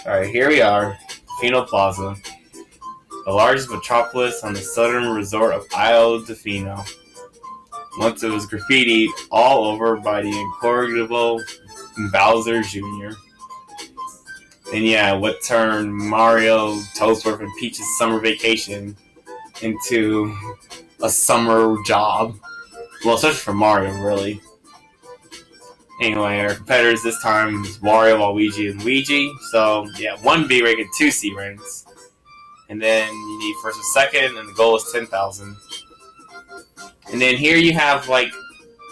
Alright, here we are. Delfino Plaza. The largest metropolis on the southern resort of Isle Delfino. Once it was graffitied all over by the incorrigible Bowser Jr. And yeah, what turned Mario, Toadsworth, and Peach's summer vacation into a summer job. Well, especially for Mario, really. Anyway, our competitors this time is Wario, Waluigi, and Luigi. So, yeah, 1 B rank and 2 C ranks. And then you need first and second, and the goal is 10,000. And then here you have, like,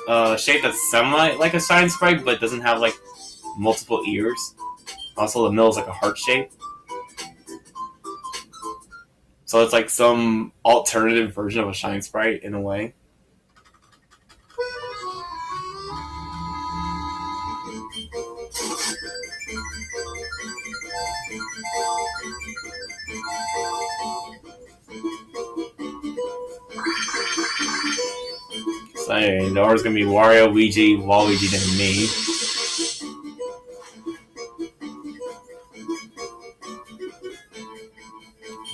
a shape that's semi like a shine sprite, but doesn't have, like, multiple ears. Also, the middle is like a heart shape. So it's like some alternative version of a shine sprite in a way. So anyway, the order's gonna be Wario, Luigi, Waluigi, then me.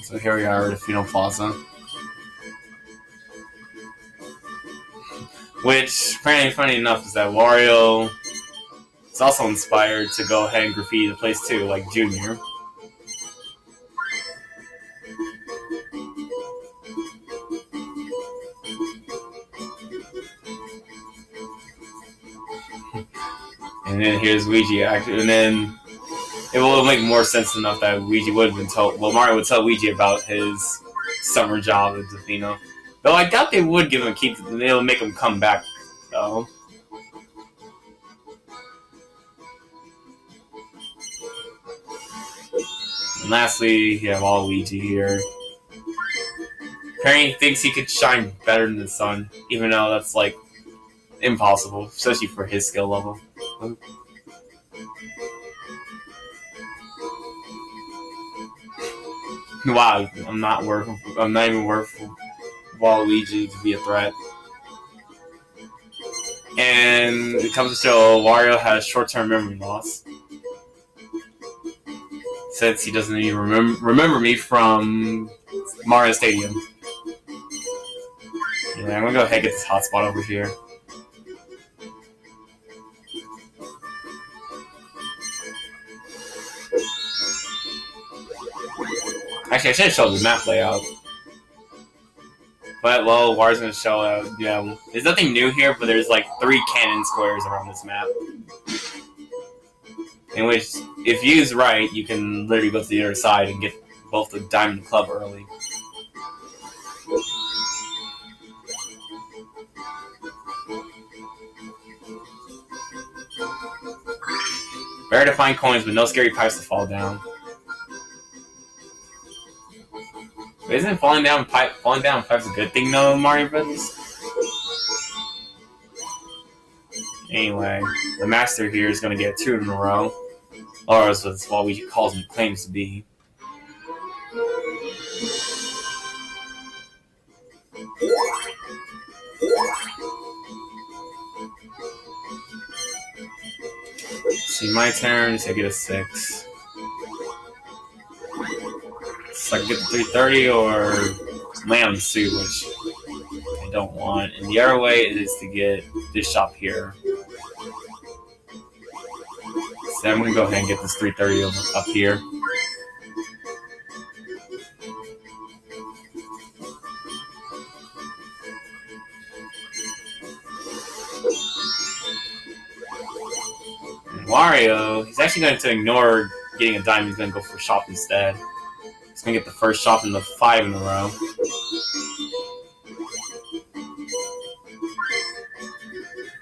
So here we are at Delfino Plaza. Which, apparently funny enough, is that Wario is also inspired to go ahead and graffiti the place too, like Junior. And then here's Luigi, actually, and then it will make more sense enough that Luigi would have been told. Well, Mario would tell Luigi about his summer job at Delfino. Though I doubt they would give him they'll make him come back, though. And lastly, you have Waluigi here. Apparently, he thinks he could shine better than the sun, even though that's like impossible, especially for his skill level. Wow, I'm not even worth Waluigi to be a threat. And it comes to show Wario has short-term memory loss, since he doesn't even remember me from Mario Stadium. Yeah, I'm gonna go ahead and get this hotspot over here. Actually, I should have showed the map layout. But, well, War's gonna show out, yeah. There's nothing new here, but there's like 3 cannon squares around this map. In which, if used right, you can literally go to the other side and get both the Diamond Club early. Rare to find coins, but no scary pipes to fall down. But isn't falling down pipes a good thing though, Mario Brothers? Anyway, the master here is gonna get 2 in a row. Or as Waluigi calls him, claims to be. See, my turn, so I get a 6. So I can get the 330 or land on the suit, which I don't want. And the other way is to get this shop here. So I'm gonna go ahead and get this 330 up here. And Wario, he's actually going to ignore getting a diamond. He's going to go for a shop instead. He's going to get the first shop in the 5 in a row.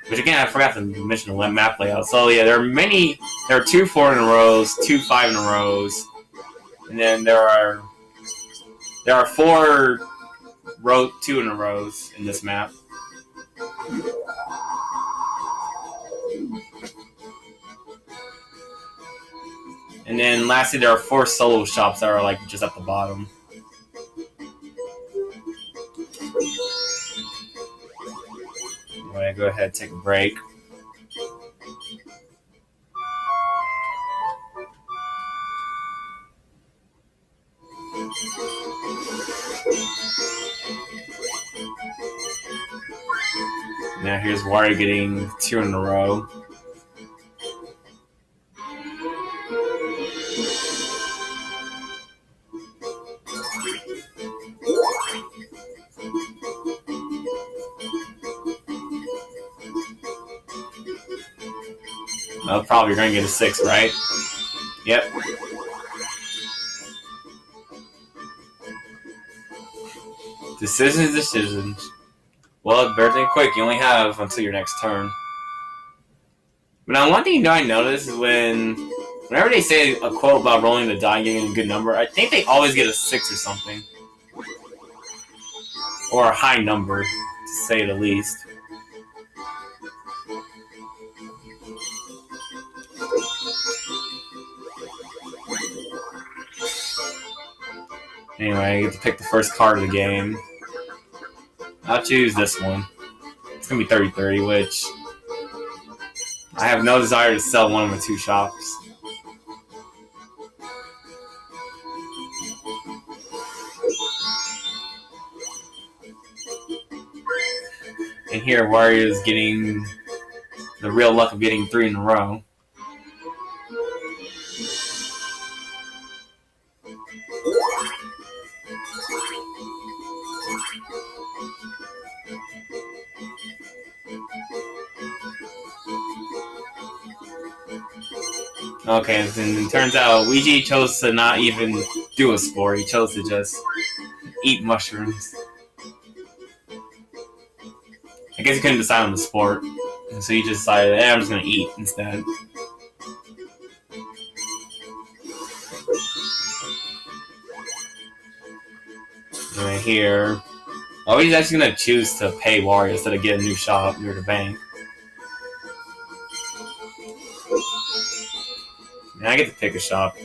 Which again, I forgot to mention the map layout. So yeah, there are 2 4 in a rows, 2 5 in a rows, and then there are 4 2 in a rows in this map. And then lastly, there are 4 solo shops that are like just at the bottom. I'm gonna go ahead and take a break. Now here's Wario getting 2 in a row. Oh, probably you're gonna get a 6, right? Yep. Decisions. Well, better think quick. You only have until your next turn. But now, one thing I notice is whenever they say a quote about rolling the die and getting a good number, I think they always get a 6 or something. Or a high number, to say the least. Anyway, I get to pick the first card of the game. I'll choose this one. It's gonna be 30-30, which I have no desire to sell one of my 2 shops. And here, Wario is getting the real luck of getting 3 in a row. Okay, and it turns out Luigi chose to not even do a sport. He chose to just eat mushrooms. I guess he couldn't decide on the sport, and so he just decided, I'm just gonna eat instead. Right here. Oh, he's actually gonna choose to pay Wario instead of get a new shop near the bank. And I get to pick a shop.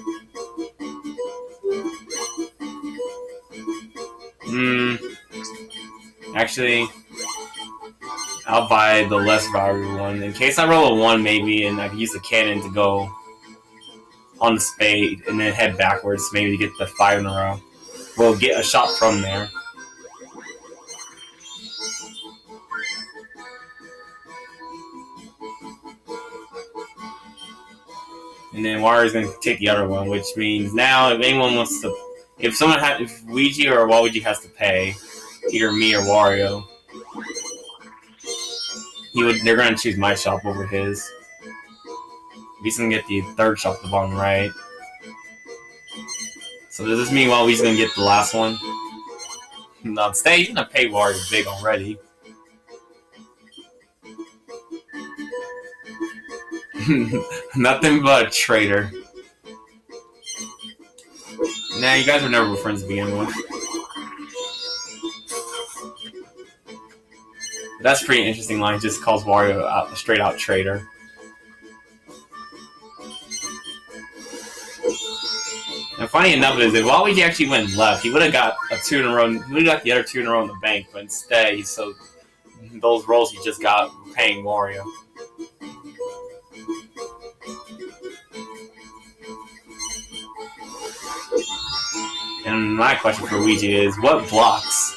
Actually, I'll buy the less valuable one. In case I roll a 1 maybe, and I can use the cannon to go on the spade, and then head backwards, maybe to get the 5 in a row. We'll get a shot from there. And then Wario's going to take the other one, which means now if anyone wants to... If Luigi or Waluigi has to pay, either me or Wario, they're going to choose my shop over his. He's going to get the 3rd shop at the bottom right. So does this mean Waluigi's going to get the last one? No, instead he's going to pay Wario big already. Nothing but a traitor. Nah, you guys were never friends to begin with. That's a pretty interesting line. Just calls Wario a straight out traitor. And funny enough is, if Waluigi actually went left, he would have got a 2 in a row. He would have got the other 2 in a row in the bank, but instead, those rolls he just got paying Wario. And my question for Luigi is, what blocks?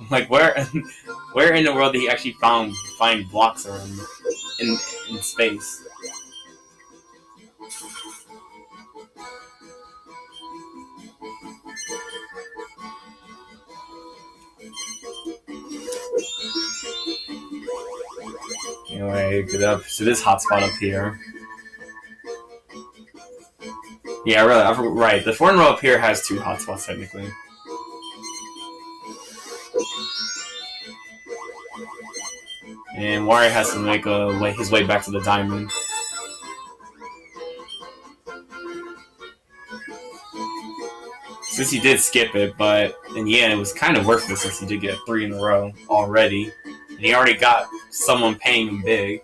Like, where in the world did he actually find blocks around in space? Anyway, get up to this hotspot up here. Yeah, right. The 4 in a row up here has 2 hotspots technically. And Wario has to make his way back to the diamond. Since he did skip it, but in the end it was kind of worth it since he did get 3 in a row already. And he already got someone paying him big.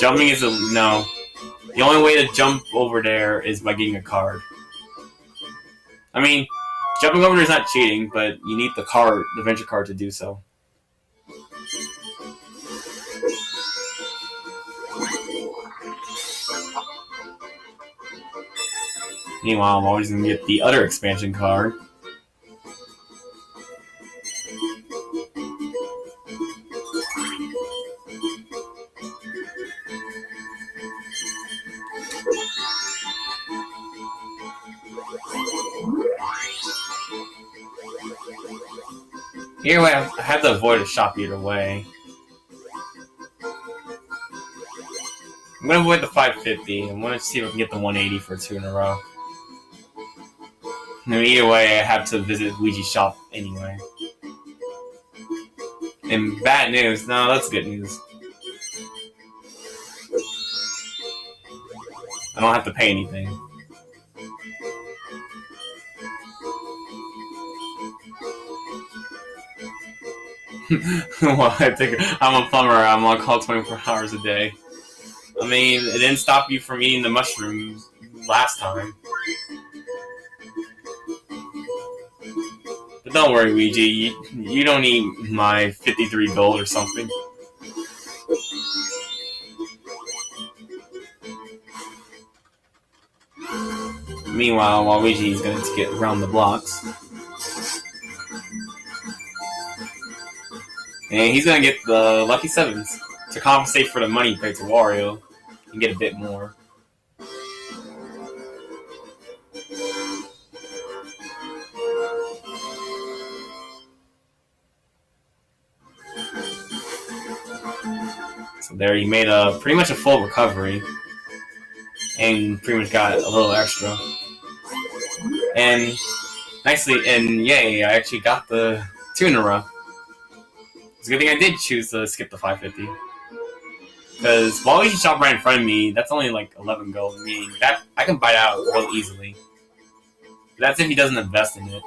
Jumping is no. The only way to jump over there is by getting a card. I mean, jumping over there is not cheating, but you need the adventure card to do so. Meanwhile, I'm always gonna get the other expansion card. Either way, I have to avoid a shop either way. I'm gonna avoid the 550. I'm gonna see if I can get the 180 for 2 in a row. I mean, either way, I have to visit Luigi's shop anyway. And bad news. No, that's good news. I don't have to pay anything. Well, I'm a plumber. I'm on call 24 hours a day. I mean, it didn't stop you from eating the mushrooms last time. But don't worry, Luigi. You don't need my 53 gold or something. Meanwhile, Waluigi is going to get around the blocks. And he's going to get the Lucky 7s to compensate for the money he paid to Wario and get a bit more. So there he made pretty much a full recovery. And pretty much got a little extra. And nicely, and yay, I actually got the 2 in a row. It's a good thing I did choose to skip the 550. Because Waluigi shop right in front of me, that's only like 11 gold. I mean, that I can buy it out real easily. But that's if he doesn't invest in it.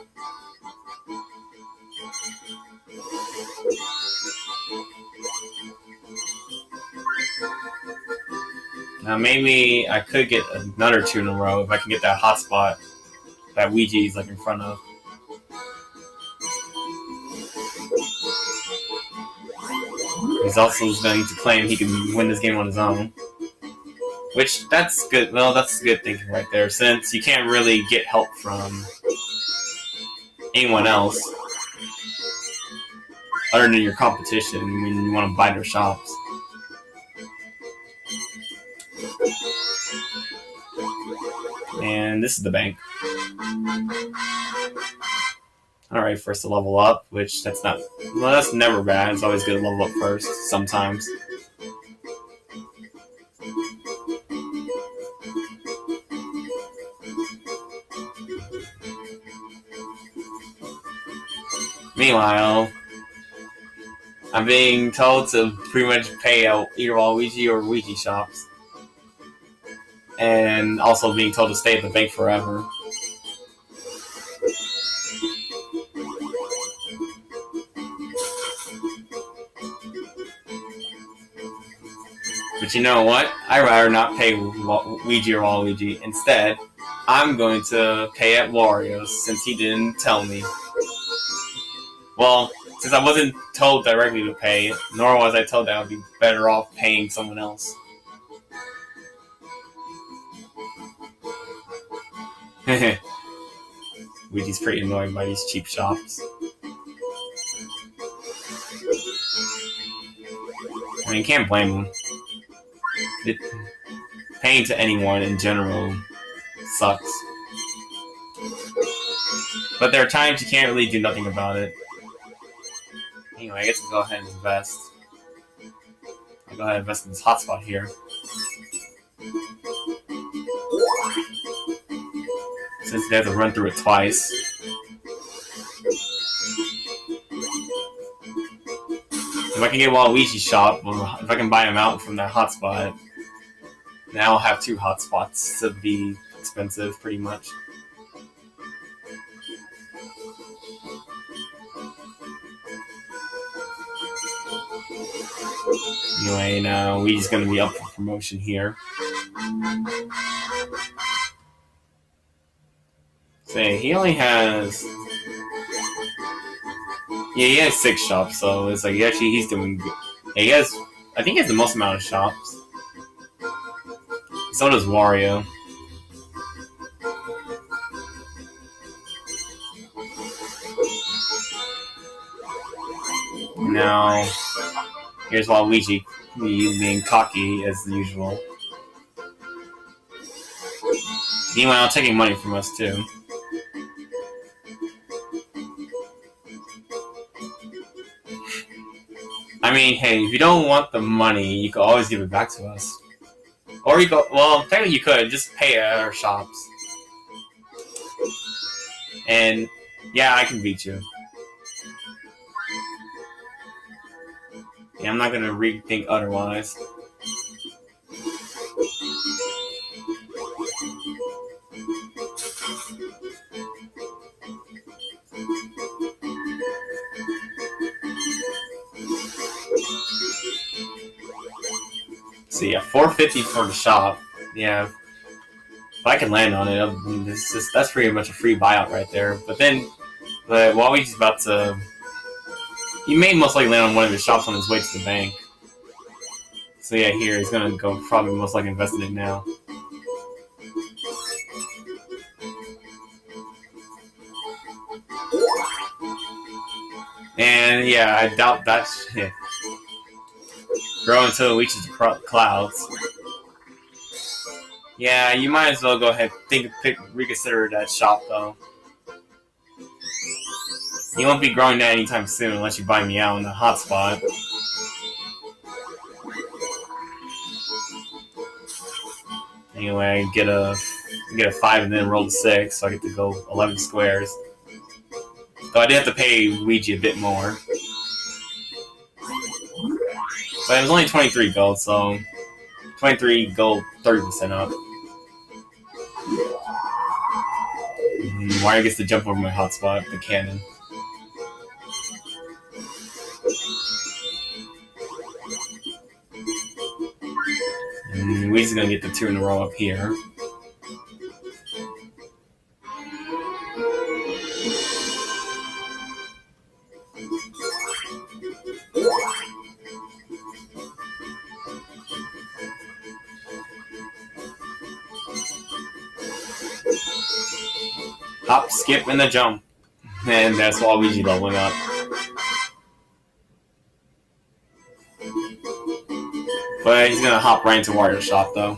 Now maybe I could get another 2 in a row if I can get that hotspot that Luigi's like in front of. He's also going to claim he can win this game on his own. Which, that's good. Well, that's good thinking right there, since you can't really get help from anyone else other than your competition when you want to buy their shops. And this is the bank. Alright, first to level up, which that's not... Well, that's never bad. It's always good to level up first, sometimes. Meanwhile, I'm being told to pretty much pay out either Waluigi or Luigi shops. And also being told to stay at the bank forever. But you know what? I'd rather not pay Luigi or Waluigi. Instead, I'm going to pay at Wario's since he didn't tell me. Well, since I wasn't told directly to pay, nor was I told that I would be better off paying someone else. Luigi's pretty annoyed by these cheap shops. I mean, you can't blame him. Paying to anyone in general sucks. But there are times you can't really do nothing about it. Anyway, I get to go ahead and invest. I'll go ahead and invest in this hotspot here. Since they have to run through it twice. If I can get Waluigi's shop, or if I can buy him out from that hotspot, now I'll have 2 hotspots to be expensive, pretty much. Anyway, now Luigi's gonna be up for promotion here. Say, he only has... Yeah, he has 6 shops, so it's like, actually, he's doing good. Yeah, he has... I think he has the most amount of shops. So does Wario. Now, here's Waluigi being cocky as usual. Meanwhile, taking money from us too. I mean, hey, if you don't want the money, you can always give it back to us. Or you go, well, technically you could, just pay at our shops. And, yeah, I can beat you. Yeah, I'm not gonna rethink otherwise. So yeah, $450 for the shop. Yeah, if I can land on it, that's pretty much a free buyout right there. But Wally's about to. He may most likely land on one of his shops on his way to the bank. So yeah, here he's gonna go probably most likely invest in it now. And yeah, I doubt that's it. Grow until it reaches the clouds. Yeah, you might as well go ahead reconsider that shop though. You won't be growing that anytime soon unless you buy me out in the hotspot. Anyway, get a 5 and then roll the 6, so I get to go 11 squares. So I did have to pay Luigi a bit more. But it was only 23 gold, so 23 gold, 30% up. Wario gets to jump over my hotspot, the cannon. And Luigi's gonna get the 2 in a row up here. Hop, skip, and the jump. And that's Waluigi leveling up. But he's gonna hop right into Wario's shop though.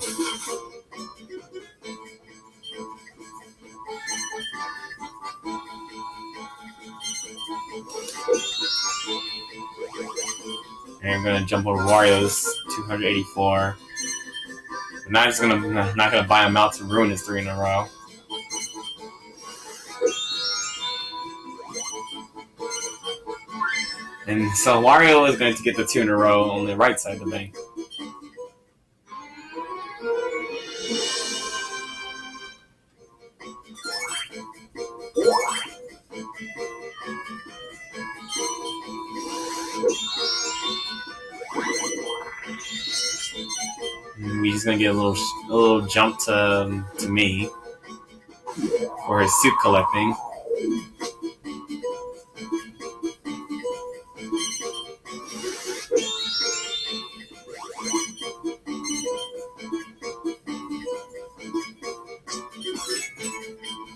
And I'm gonna jump over Wario's 284. But not gonna buy him out to ruin his 3 in a row. And so Wario is going to get the 2 in a row on the right side of the bank. And he's going to get a little jump to me for his soup collecting.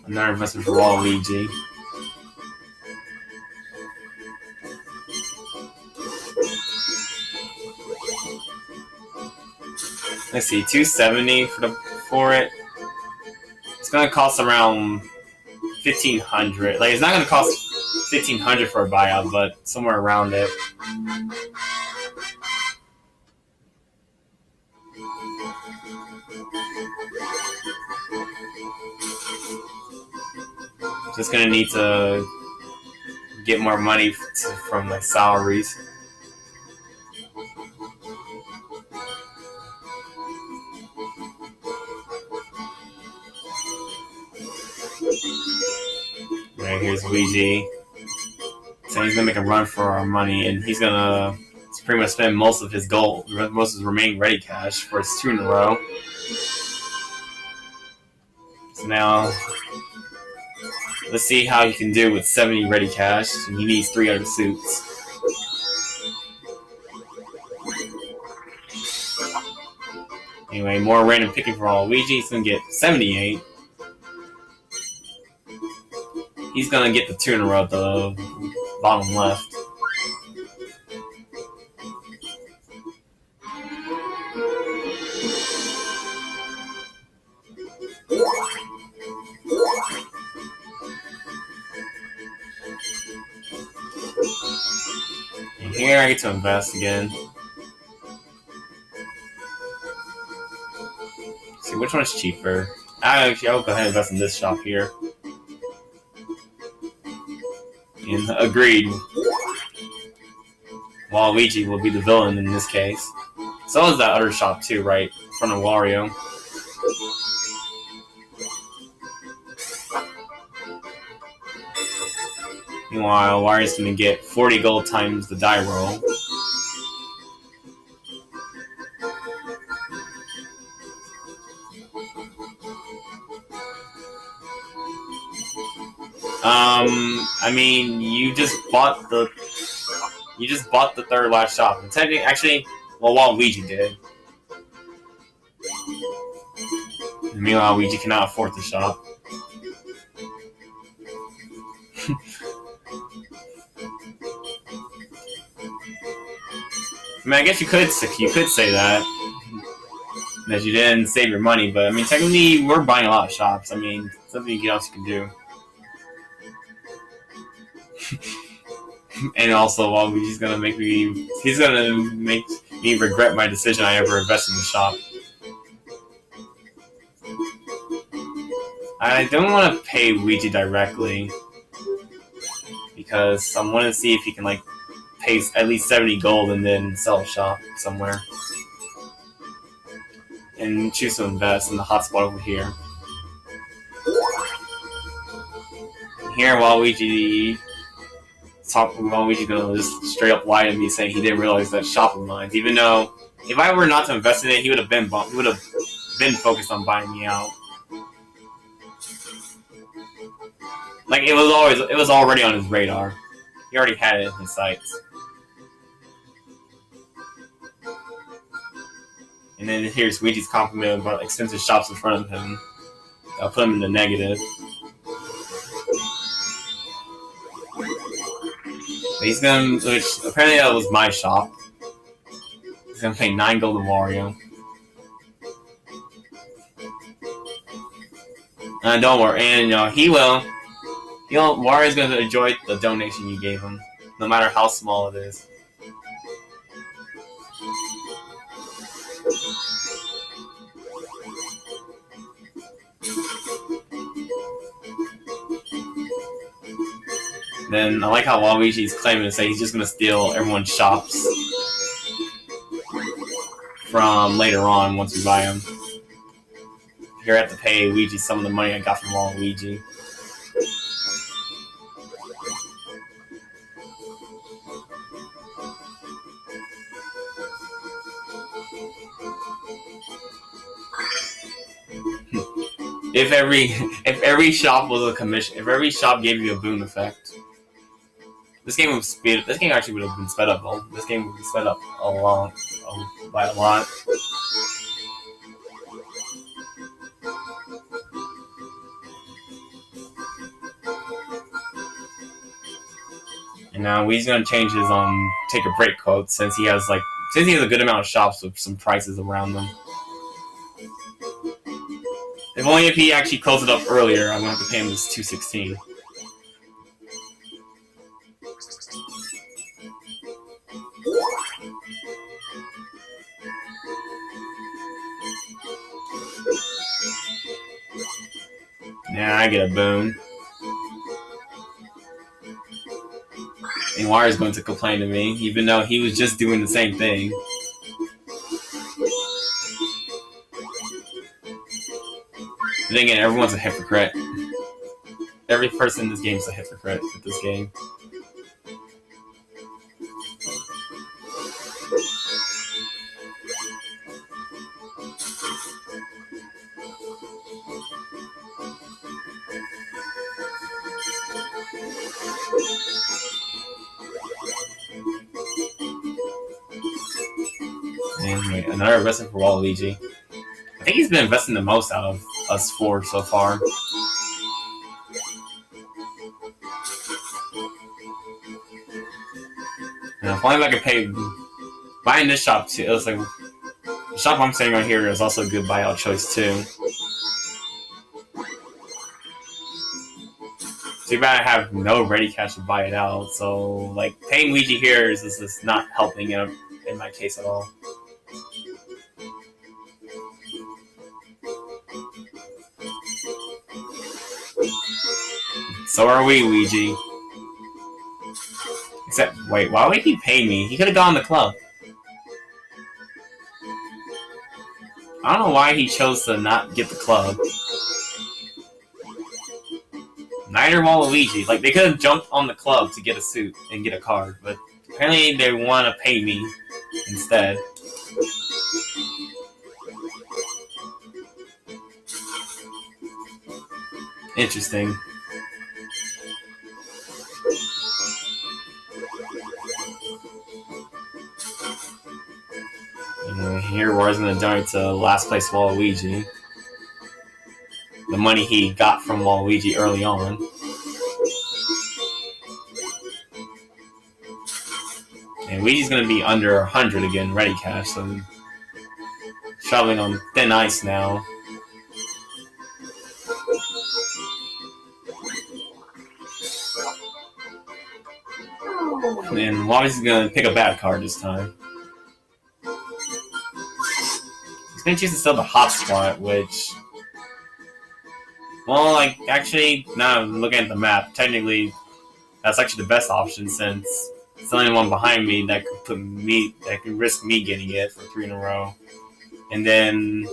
Another investment for Waluigi. Let's see, 270 for it. It's gonna cost around 1,500. Like, it's not gonna cost 1,500 for a buyout, but somewhere around it. Just gonna need to get more money from like salaries. Right, here's Luigi. So he's gonna make a run for our money, and he's gonna pretty much spend most of his gold, most of his remaining ready cash for his 2 in a row. So now, let's see how he can do with 70 ready cash, and he needs 3 other suits. Anyway, more random picking for Waluigi. He's gonna get 78. He's gonna get the 2 in a row at the bottom left. Here I get to invest again. Let's see which one's cheaper. I'll go ahead and invest in this shop here. And agreed. Waluigi will be the villain in this case. So is that other shop too, right in front of Wario. Meanwhile, Wario's gonna get 40 gold times the die roll. I mean, you just bought the third last shop. And technically, actually, well, Waluigi did. And meanwhile, Luigi cannot afford the shop. I mean, I guess you could say that you didn't save your money, but I mean, technically, we're buying a lot of shops. I mean, something else you can do. And also, Waluigi's gonna make me regret my decision I ever invested in the shop. I don't want to pay Luigi directly because I want to see if he can like pay at least 70 gold and then sell a shop somewhere. And choose to invest in the hotspot over here. Here, Waluigi's gonna just straight up lie to me, saying he didn't realize that shop of mine. Even though, if I were not to invest in it, he would have been focused on buying me out. Like it was already on his radar. He already had it in his sights. And then here's Luigi's compliment about expensive shops in front of him. I'll put him in the negative. He's gonna, which apparently that was my shop. He's gonna pay 9 gold to Wario. Don't worry, and he will. Wario's gonna enjoy the donation you gave him, no matter how small it is. Then I like how Waluigi's claiming to say he's just gonna steal everyone's shops from later on once we buy them. Here I have to pay Luigi some of the money I got from Waluigi. If every shop was a commission, if every shop gave you a boon effect, this game actually would have been sped up. This game would be sped up by a lot. And now he's gonna change his take a break quote since he has a good amount of shops with some prices around them. If only if he actually closed it up earlier, I'm gonna have to pay him this 216. Yeah, I get a boon. And Wario's going to complain to me, even though he was just doing the same thing. But then again, everyone's a hypocrite. Every person in this game is a hypocrite with this game. Anyway, another investment for Waluigi. I think he's been investing the most out of us four so far. And if only I could pay buying this shop too. It was like the shop I'm saying right here is also a good buyout choice too. So Too bad I have no ready cash to buy it out, so like paying Luigi here is just not helping in my case at all. So are we, Luigi. Except, wait, why would he pay me? He could have gone to the club. I don't know why he chose to not get the club. Neither Waluigi. Like, they could have jumped on the club to get a suit and get a card, but apparently they want to pay me instead. Interesting. And here War's gonna donate to last place Waluigi. The money he got from Waluigi early on. And Luigi's gonna be under 100 again, ready cash, so traveling on thin ice now. And Waluigi's gonna pick a bad card this time. He's gonna choose to sell the hotspot, which, well, like, actually, now I'm looking at the map, technically, that's actually the best option since it's the only one behind me that could risk me getting it for 3 in a row. And then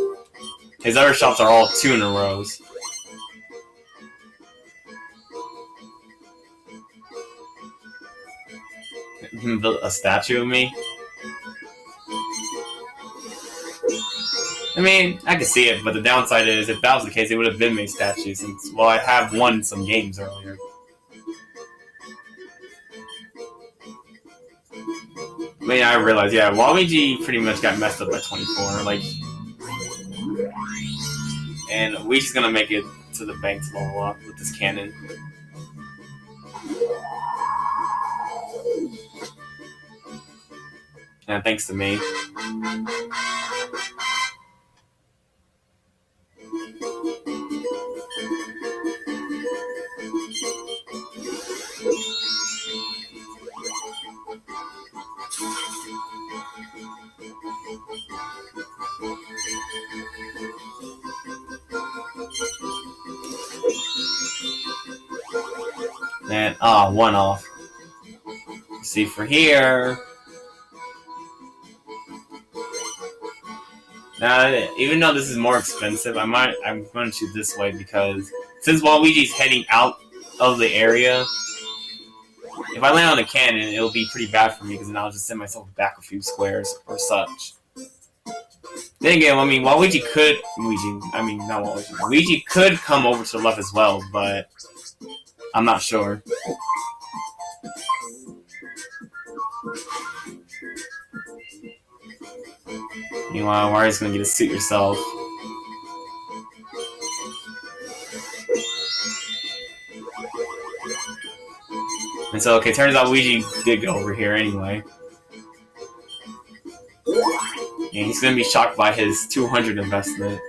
his other shops are all 2 in a row. Build a statue of me? I mean, I can see it, but the downside is, if that was the case, it would have been made statues since, well, I have won some games earlier. I mean, I realized, yeah, Waluigi pretty much got messed up by 24, like, and Luigi's gonna make it to the bank to level up with this cannon. And thanks to me. And, one off. See, for here... Now, even though this is more expensive, I'm going to choose this way because since Waluigi's heading out of the area, if I land on a cannon, it'll be pretty bad for me because then I'll just send myself back a few squares or such. Then again, I mean, Luigi could come over to the left as well, but I'm not sure. Meanwhile, Wario's gonna get a suit yourself. And so, okay, turns out Luigi did go over here anyway. And he's gonna be shocked by his 200 investment.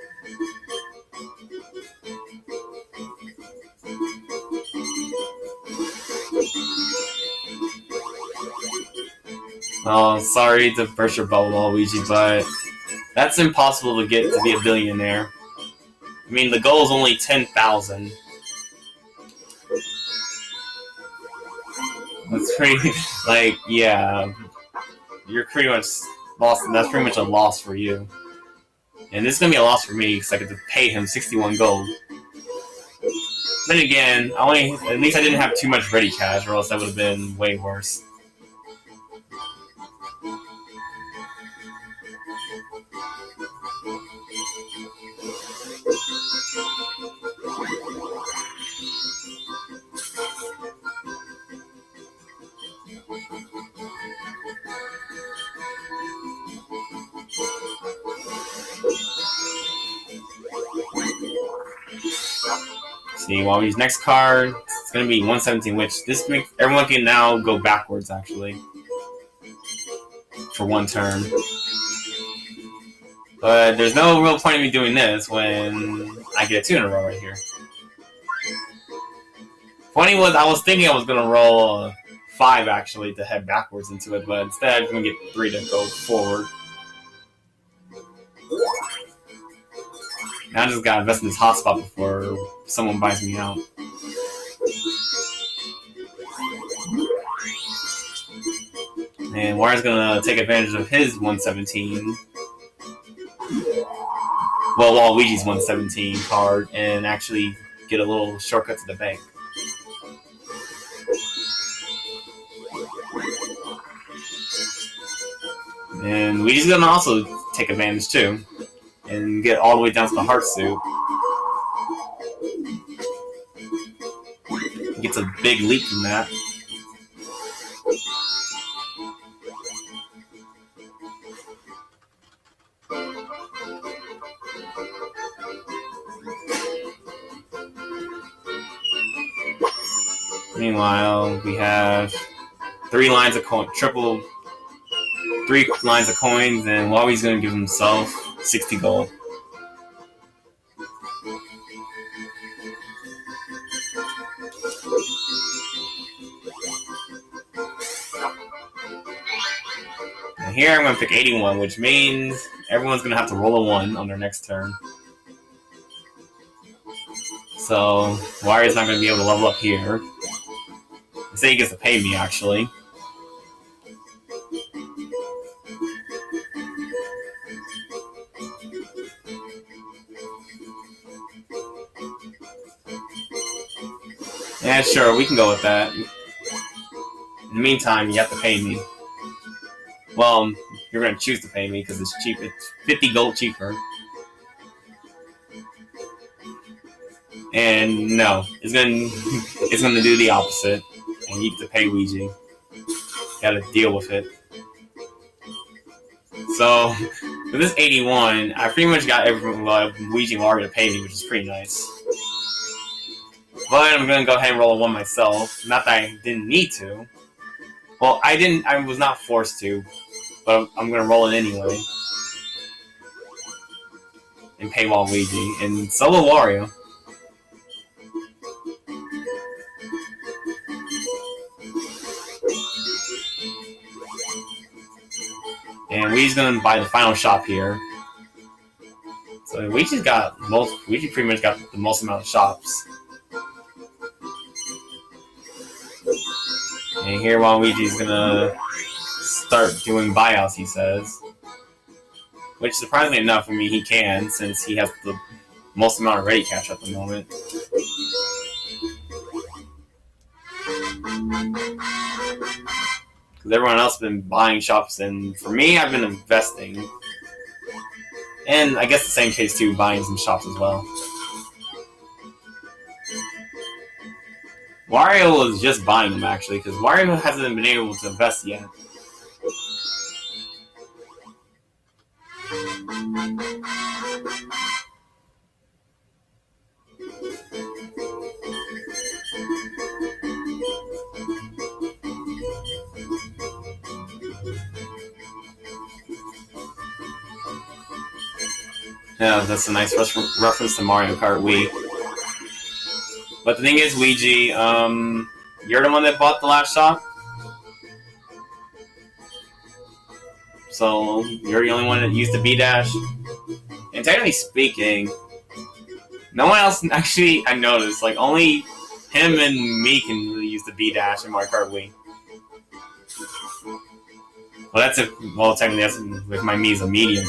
Oh, sorry to burst your bubble, Luigi, but that's impossible to get to be a billionaire. I mean, the goal is only 10,000. That's pretty, like, yeah. You're pretty much lost, and that's pretty much a loss for you. And this is gonna be a loss for me, because I get to pay him 61 gold. Then again, at least I didn't have too much ready cash, or else that would have been way worse. See, Waluigi's next card, it's going to be 117, which this makes everyone can now go backwards, actually, for one turn. But there's no real point in me doing this when I get a 2 in a row right here. Funny was, I was thinking I was gonna roll a 5 actually to head backwards into it, but instead I'm gonna get 3 to go forward. Now I just gotta invest in this hotspot before someone buys me out. And Wario's gonna take advantage of his 117. Well, Waluigi's 117 card and actually get a little shortcut to the bank. And Luigi's gonna also take advantage too and get all the way down to the heart suit. He gets a big leap from that. Meanwhile, we have 3 lines of coin, 3 lines of coins, and Wally's gonna give himself 60 gold. And here I'm gonna pick 81, which means everyone's gonna have to roll a 1 on their next turn. So Wario's not gonna be able to level up here. I say he gets to pay me, actually. Yeah, sure, we can go with that. In the meantime, you have to pay me. Well, you're gonna choose to pay me because it's cheap. It's 50 gold cheaper. And no, it's gonna do the opposite. And you get to pay Luigi. Gotta deal with it. So, with this 81, I pretty much got Luigi and Wario to pay me, which is pretty nice. But I'm gonna go ahead and roll a 1 myself. Not that I didn't need to. Well, I was not forced to. But I'm gonna roll it anyway. And pay Waluigi. And so will Wario. And Luigi's gonna buy the final shop here. So Luigi pretty much got the most amount of shops. And here Waluigi's gonna start doing buyouts, he says. Which, surprisingly enough, I mean, he can, since he has the most amount of ready cash at the moment. Because everyone else has been buying shops, and for me, I've been investing. And I guess the same case too, buying some shops as well. Wario was just buying them, actually, because Wario hasn't been able to invest yet. Yeah, that's a nice reference to Mario Kart Wii. But the thing is, Luigi, you're the one that bought the last shop. So, you're the only one that used the B-Dash. And technically speaking, no one else actually, I noticed, like, only him and me can really use the B-Dash in Mario Kart Wii. Well, that's if, well, technically that's with my Mii's a medium.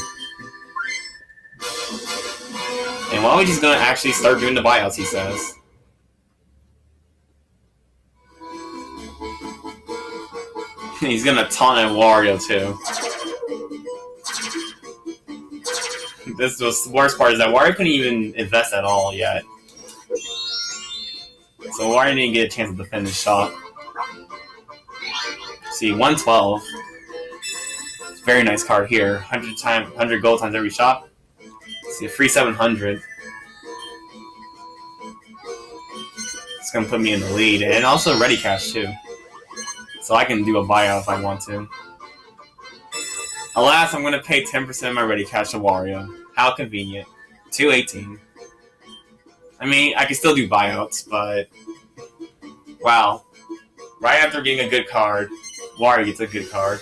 And Waluigi's gonna actually start doing the buyouts, he says. He's gonna taunt at Wario, too. This was the worst part, is that Wario couldn't even invest at all yet. So Wario didn't get a chance to defend his shot. See, 112. It's a very nice card here. 100 gold times every shot. See, a free 700. It's gonna put me in the lead, and also ready cash too. So I can do a buyout if I want to. Alas, I'm gonna pay 10% of my ready cash to Wario. How convenient. 218. I mean, I can still do buyouts, but Wow. Right after getting a good card, Wario gets a good card.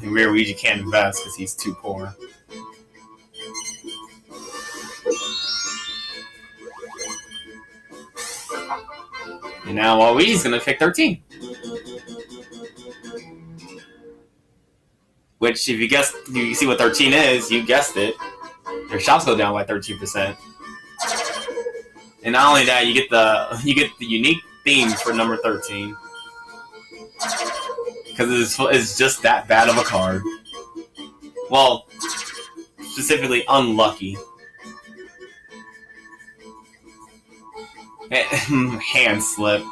Luigi can't invest because he's too poor. And now Waluigi's gonna pick 13. Which, if you see what 13 is, you guessed it. Your shops go down by 13%. And not only that, you get the unique themes for number 13. Because it's just that bad of a card. Well, specifically unlucky. Hand slip.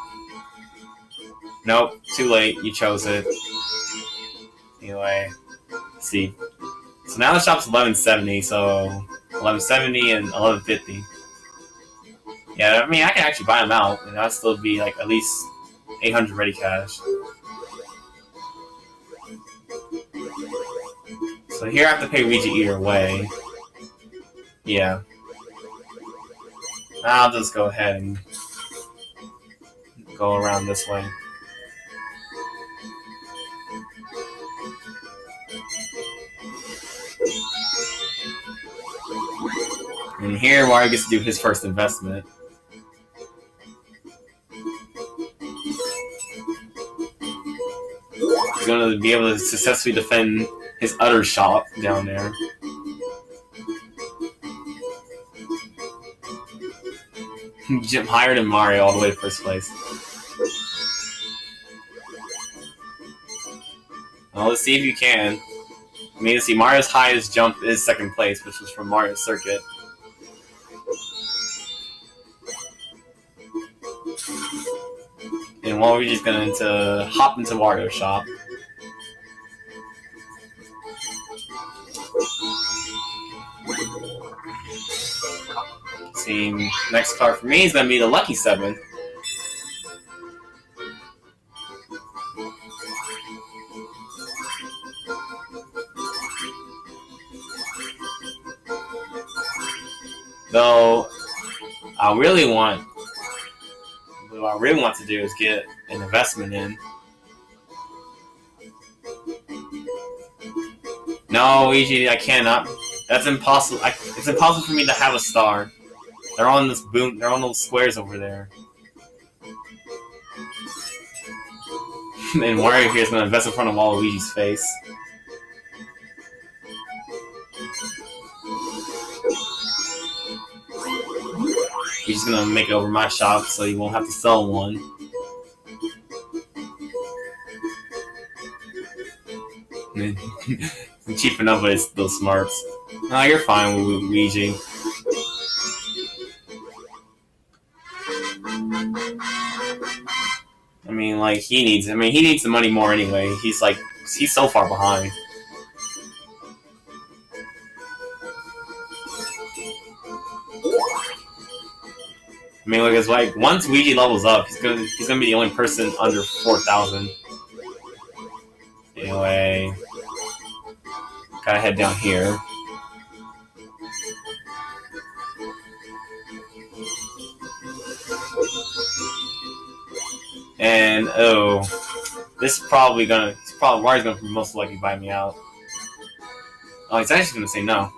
Nope, too late. You chose it. Anyway, let's see. So now the shop's 1170, so 1170 and 1150. Yeah, I mean, I can actually buy them out, and that'll still be like at least 800 ready cash. So here I have to pay Luigi either way. Yeah. I'll just go ahead and go around this way. And here Wario gets to do his first investment. He's going to be able to successfully defend his other shop down there. Jump higher than Mario all the way to first place. Well, let's see if you can. I mean, let's see, Mario's highest jump is second place, which was from Mario Circuit. And Waluigi's going to hop into Wario's shop. See, next card for me is going to be the Lucky 7. Though, what I really want to do is get an investment in. No, Luigi, I cannot. That's impossible. It's impossible for me to have a star. They're on this boom. They're on those squares over there. And Wario here is going to invest in front of Waluigi's face. He's just going to make it over my shop so he won't have to sell one. Cheap enough, but it's still smarts. No, you're fine with Luigi. I mean, like, he needs the money more anyway. He's so far behind. I mean, look, it's like once Luigi levels up, he's gonna be the only person under 4,000. Anyway, gotta head down here. And this is probably Mario's gonna most likely buy me out. Oh, he's actually gonna say no.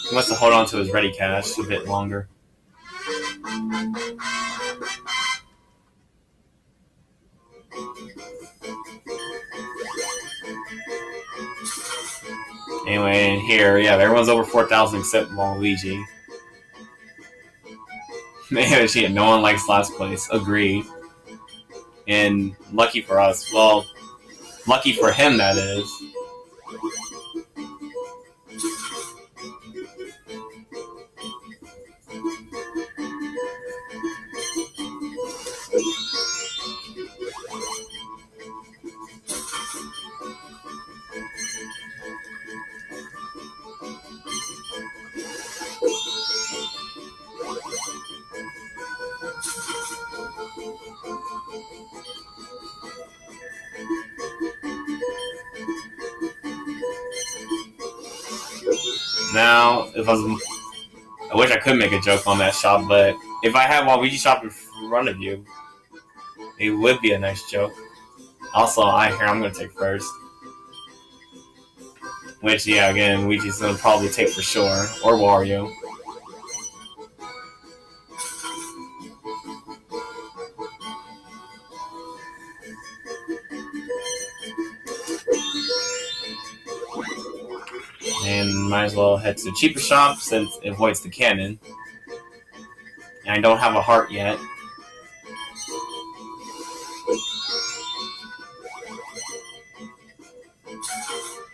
He wants to hold on to his ready cash a bit longer. Anyway, and here, yeah, everyone's over 4,000 except Waluigi. Man, no one likes last place. Agreed. And lucky for us. Well, lucky for him, that is. Now, I wish I could make a joke on that shop, but if I had Waluigi shop in front of you, it would be a nice joke. Also, I'm gonna take first. Which, yeah, again, Luigi's gonna probably take for sure. Or Wario. And might as well head to the cheaper shop since it avoids the cannon. And I don't have a heart yet.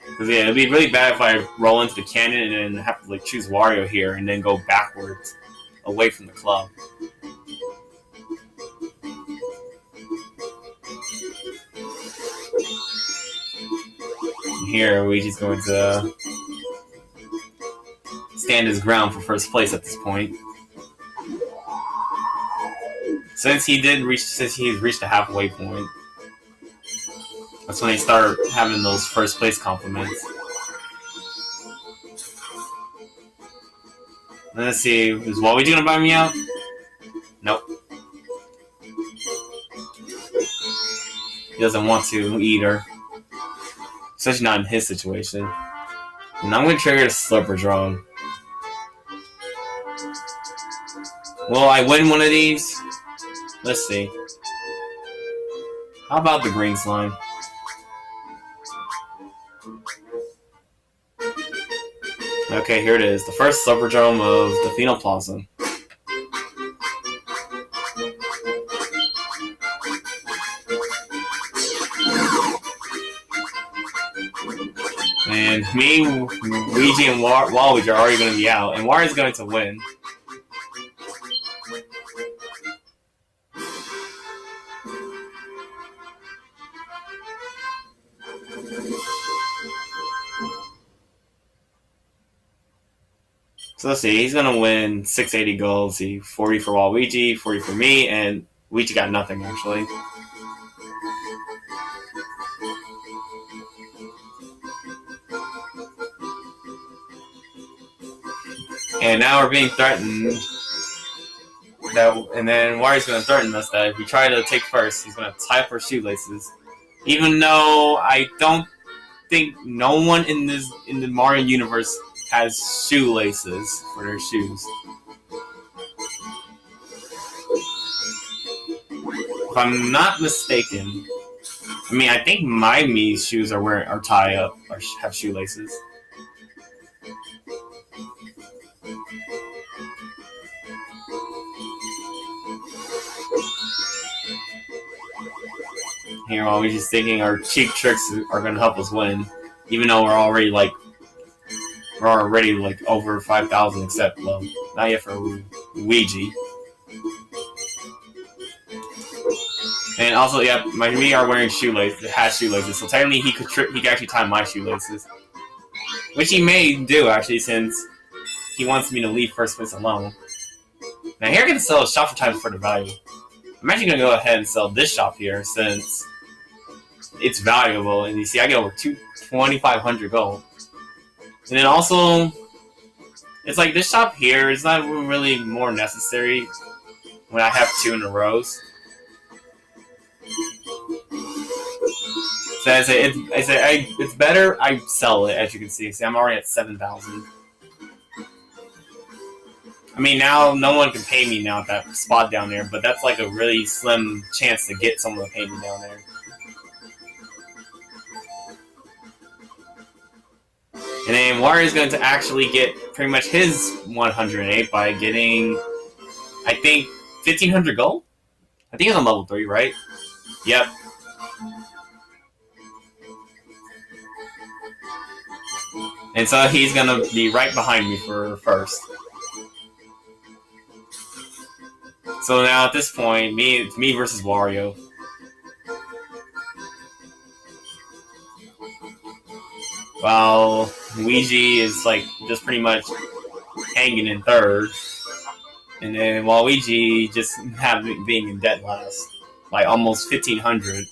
Because yeah, it'd be really bad if I roll into the cannon and then have to like choose Wario here and then go backwards away from the club. And here, Luigi's going to stand his ground for first place at this point. Since he's reached the halfway point. That's when they start having those first place compliments. Let's see, is Waluigi gonna buy me out? Nope. He doesn't want to either. Especially not in his situation. And I'm gonna trigger the Slipper Drone. Will I win one of these? Let's see. How about the green slime? Okay, here it is. The first Superdrome of Delfino Plaza. And me, Luigi, and Waluigi are already going to be out. And Wario's going to win. So let's see, he's gonna win 680 gold. See, 40 for Waluigi, 40 for me, and Luigi got nothing actually. And now we're being threatened and then Wario's gonna threaten us that if we try to take first, he's gonna tie up our shoelaces. Even though I don't think no one in the Mario universe has shoelaces for their shoes. If I'm not mistaken, I mean, I think my Mii's shoes are tie up or have shoelaces. Here, while we're just thinking our cheap tricks are going to help us win, even though we're already like over 5,000, except well, not yet for Luigi. And also, yeah, my Mii are wearing shoelaces, has shoelaces, so technically he could actually tie my shoelaces, which he may do actually, since he wants me to leave first place alone. Now here I can sell a shop for times for the value. I'm actually gonna go ahead and sell this shop here since it's valuable, and you see I get over 2,500 gold. And then also, it's like this shop here is not really more necessary when I have two in a row. So it's better I sell it, as you can see. See, I'm already at 7,000. I mean, now no one can pay me now at that spot down there, but that's like a really slim chance to get someone to pay me down there. And then Wario's going to actually get pretty much his 108 by getting, I think, 1,500 gold? I think he's on level 3, right? Yep. And so he's going to be right behind me for first. So now at this point, it's me versus Wario. While Luigi is like just pretty much hanging in third, and then Waluigi just being in dead last, like almost 1,500.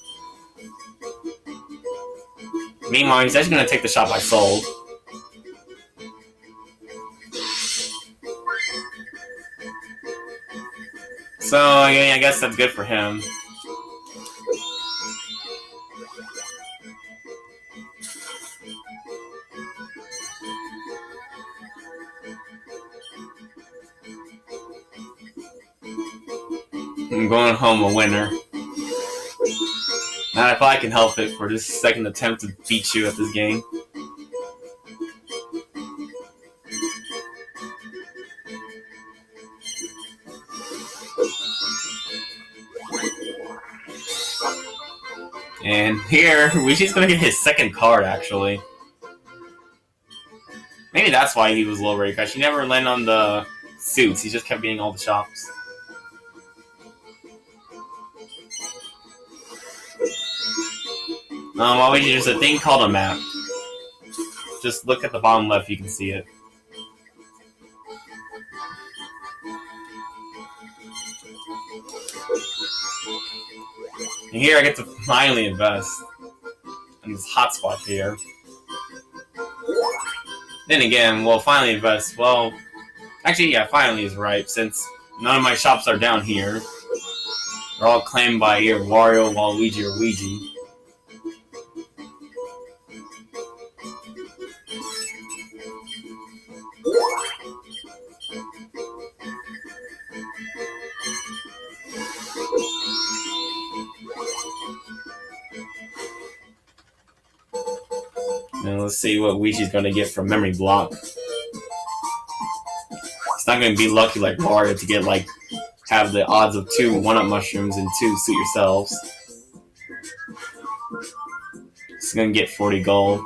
Meanwhile, he's actually gonna take the shop I sold. So, yeah, I guess that's good for him. I'm going home a winner. Not if I can help it for this second attempt to beat you at this game. And here, Luigi's gonna get his second card, actually. Maybe that's why he was low rate, because he never landed on the suits, he just kept getting all the shops. Waluigi, there's a thing called a map. Just look at the bottom left, you can see it. And here I get to finally invest in this hotspot here. Then again, well, finally invest. Well, actually, yeah, finally is right, since none of my shops are down here. They're all claimed by either Wario, Waluigi, or Luigi. Now let's see what Luigi's going to get from Memory Block. It's not going to be lucky like Wario to get have the odds of 2 1-up mushrooms and 2 suit yourselves. It's going to get 40 gold.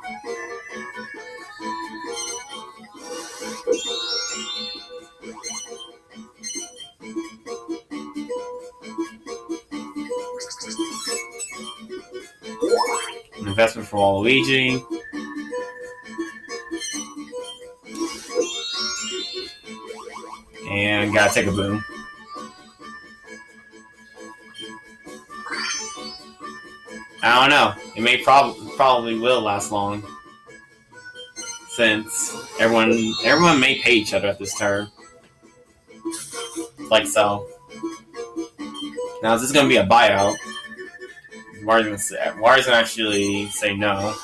An investment for Waluigi. And gotta take a boom. I don't know. It may probably will last long, since everyone may pay each other at this turn, like so. Now is this gonna be a buyout? Wario's gonna actually say no.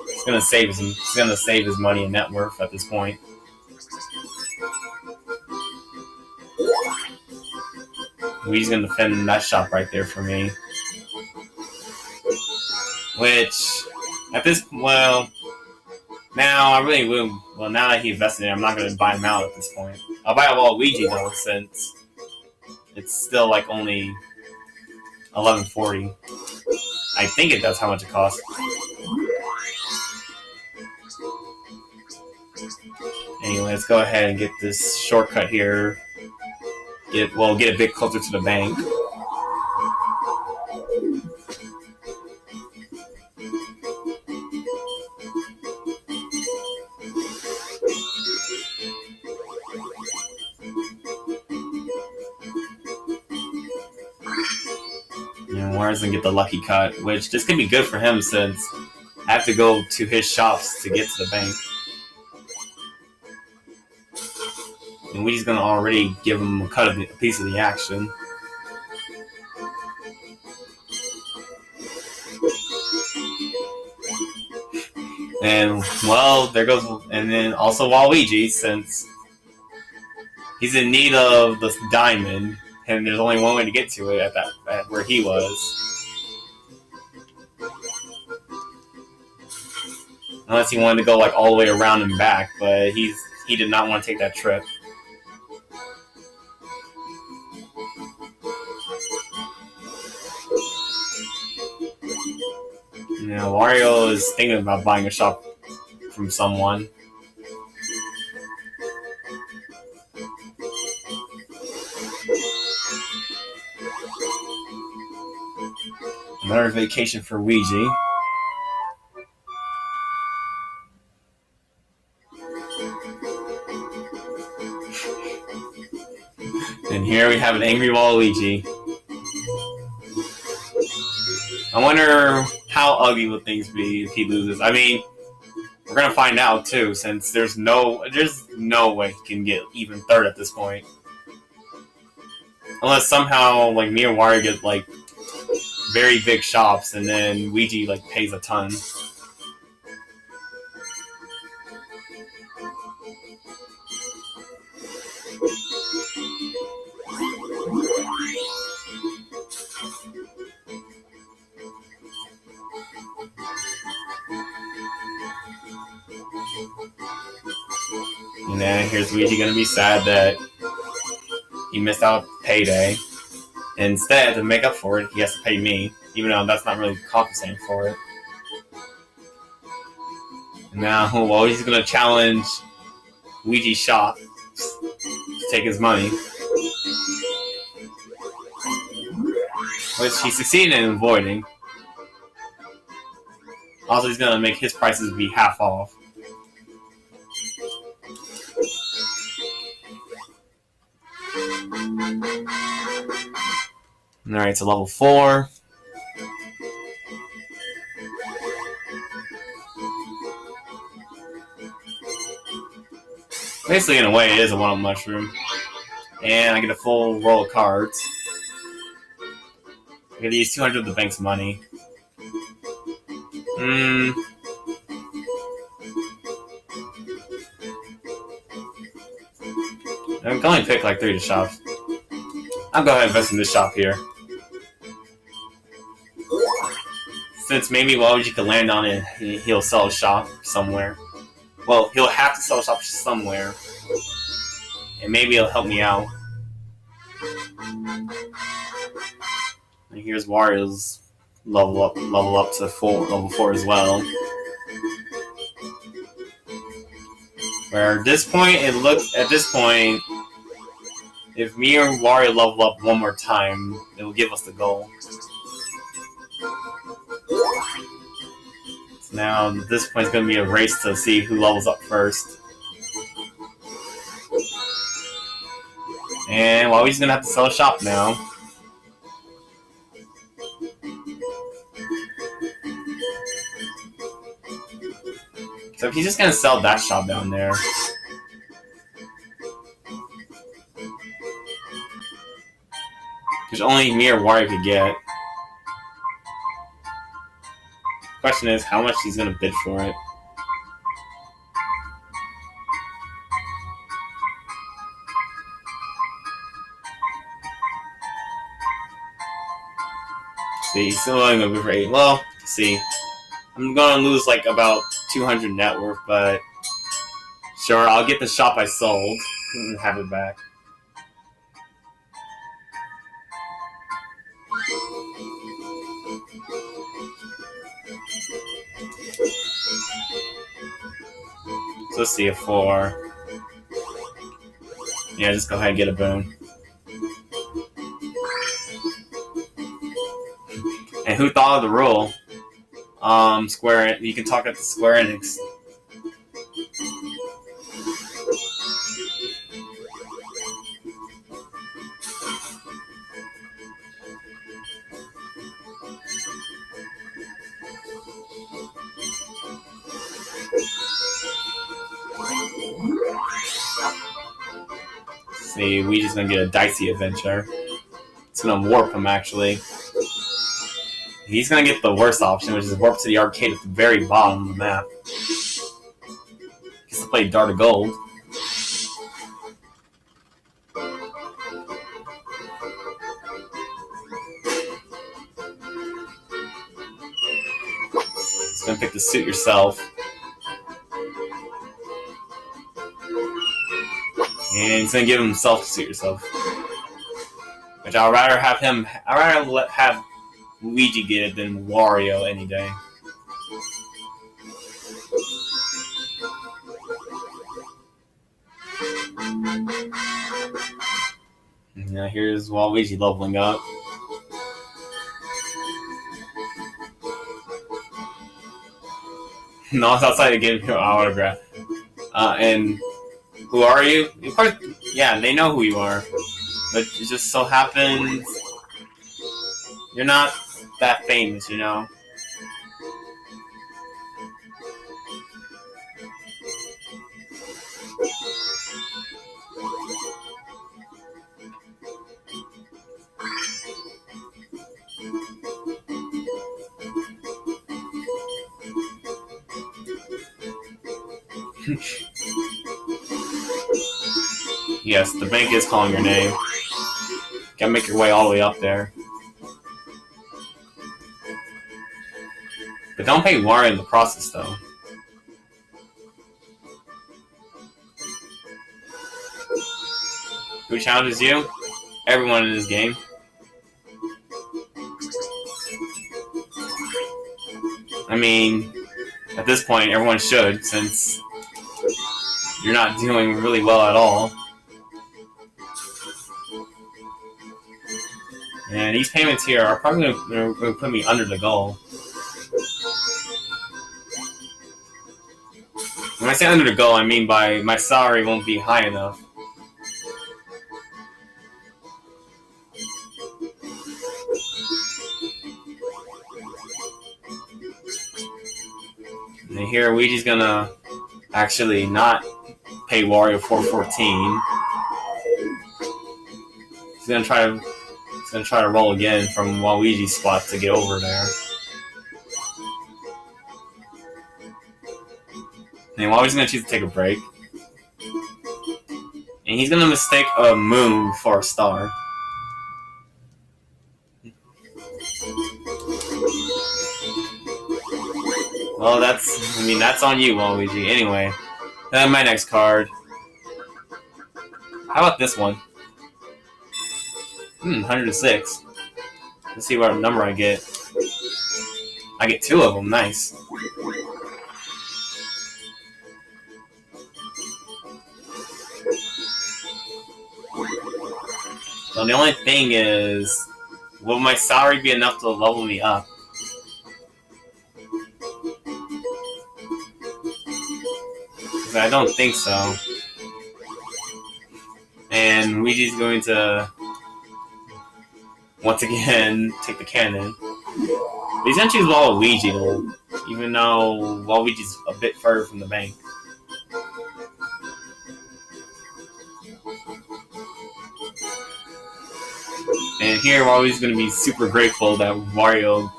He's gonna save his money and net worth at this point. Luigi's gonna defend that shop right there for me. Which, at this, well, now I really will. Well, now that he invested in it, I'm not gonna buy him out at this point. I'll buy out Waluigi though, since it's still only 1140. I think that's how much it costs. Anyway, let's go ahead and get this shortcut here. Get a bit closer to the bank. And Wario's gonna get the lucky cut, which this can be good for him since I have to go to his shops to get to the bank. And Luigi's gonna already give him a piece of the action. And well, there goes, and then also Waluigi, since he's in need of the diamond, and there's only one way to get to it at where he was. Unless he wanted to go all the way around and back, but he did not want to take that trip. Now, Wario is thinking about buying a shop from someone. Another vacation for Luigi. And here we have an angry Waluigi. I wonder how ugly will things be if he loses. I mean, we're gonna find out too, since there's no way he can get even third at this point. Unless somehow like me or Wario get like very big shops, and then Luigi like pays a ton. And then here's Luigi gonna be sad that he missed out payday. And instead, to make up for it, he has to pay me, even though that's not really compensating for it. And now, well, he's gonna challenge Luigi's shop to take his money, which he succeeded in avoiding. Also, he's gonna make his prices be half off. Alright, so level 4. Basically, in a way, it is a one-up mushroom. And I get a full roll of cards. I get to use 200 of the bank's money. I can only pick like 3 of the shops. I'll go ahead and invest in this shop here. Since maybe Waluigi can land on it, he'll sell a shop somewhere. Well, he'll have to sell a shop somewhere. And maybe it'll help me out. And here's Wario's level up to level 4 as well. Where at this point, if me or Wario level up one more time, it will give us the goal. So now, at this point, it's going to be a race to see who levels up first. And Waluigi's going to have to sell a shop now. So he's just going to sell that shop down there. Which only me or Wario could get. Question is, how much he's going to bid for it. See, he's still only going to bid for 8. Well, see. I'm going to lose like about 200 net worth, but sure, I'll get the shop I sold and have it back. So let's see, a 4. Yeah, just go ahead and get a boon. And who thought of the rule? You can talk at the Square Enix. See, Luigi's gonna get a dicey adventure. It's gonna warp him, actually. He's gonna get the worst option, which is warp to the arcade at the very bottom of the map. Gets to play Dart of Gold. He's gonna pick the suit yourself. And he's gonna give himself to suit yourself. Which I'd rather have Luigi get it than Wario any day. Now here's Waluigi leveling up. No one's outside to give you an autograph. And who are you? Of course, yeah, they know who you are. But it just so happens you're not that famous, you know? Yes, the bank is calling your name. Gotta make your way all the way up there. But don't pay Wario in the process, though. Who challenges you? Everyone in this game. I mean, at this point, everyone should, since you're not doing really well at all. And these payments here are probably going to put me under the goal. When I say under the goal, I mean by my salary won't be high enough. And here, Luigi's gonna actually not pay Wario 414. He's gonna try to roll again from Waluigi's spot to get over there. And Waluigi's gonna choose to take a break. And he's gonna mistake a moon for a star. Well, that's on you, Waluigi. Anyway, then my next card. How about this one? 106. Let's see what number I get. I get 2 of them. Nice. So the only thing is, will my salary be enough to level me up? Because I don't think so. And Luigi's going to once again take the cannon. But he's gonna choose Waluigi though, even though Waluigi's a bit further from the bank. And here Waluigi's gonna be super grateful that Wario